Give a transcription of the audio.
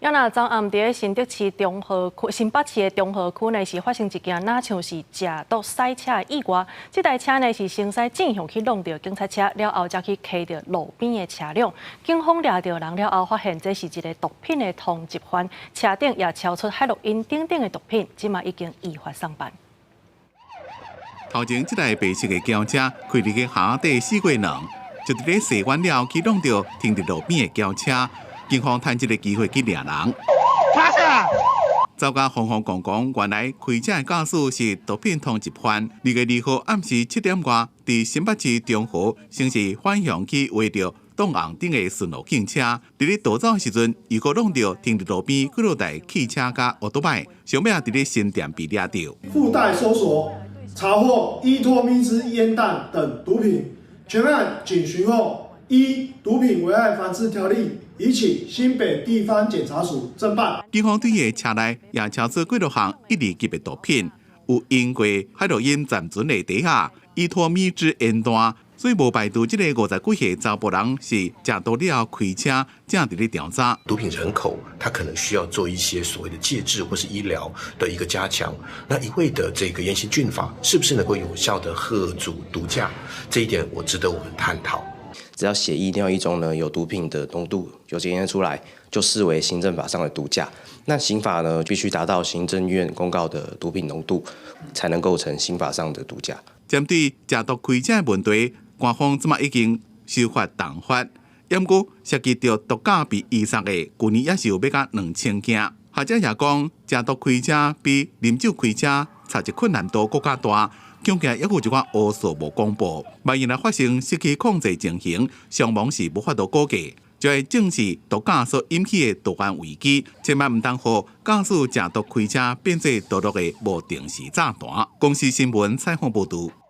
要那昨暗伫新北市中和区、新北市的中和区呢，是发生一件哪像是假毒赛车的意外。这台车呢是先驶正向去弄到警察车，了后才去开到路边的车辆。警方抓到人了后，发现这是一个毒品的通缉犯，车顶也超出海洛因等等的毒品，即马已经依法上班。头前这台白色的轿车开入去下底4月2，就伫咧洗完了去弄到停伫路边的轿车。 警方趁这个机会去抓人，趴下！走甲慌慌张张，原来开车的驾驶是毒品通缉犯。2月2号暗时7点外，伫新北市中和城市返乡去围着东红顶的顺路警车，伫咧逃走时阵，又搁弄到停伫路边几多台汽车甲奥多拜，上尾也伫咧新店被抓到。附带搜索，查获依托咪之烟弹等毒品。全案警询后，依毒品危害防治条例。 已请新北地方检察署侦办。警方对伊的车内也超出几多项1类级的毒品，有因过海洛因暂存的底下，依托咪之烟弹，所以无排除这个50几岁查甫人是食毒了开车，正伫咧调查。毒品人口，他可能需要做一些所谓的戒治或是医疗的一个加强。那一味的这个严刑峻法，是不是能够有效的遏阻毒驾？这一点我值得我们探讨。 只要血液尿液中呢有毒品的浓度有检验出来，就视为行政法上的毒驾。那刑法呢必须达到行政院公告的毒品浓度，才能构成刑法上的毒驾。针对食毒开车的问题，官方即马已经修法重罚，不过涉及到毒驾比以上的，去年也是有要到2000件。学者也讲，食毒开车比啉酒开车查一困难度更加大。 恐惊也有一寡乌数无公布，万一若发生失去控制情形，伤亡是无法度估计，就会正视毒驾所引起的毒案危机，千万唔当互驾驶食毒开车变做道路的无定时炸弹。公司新闻采访报道。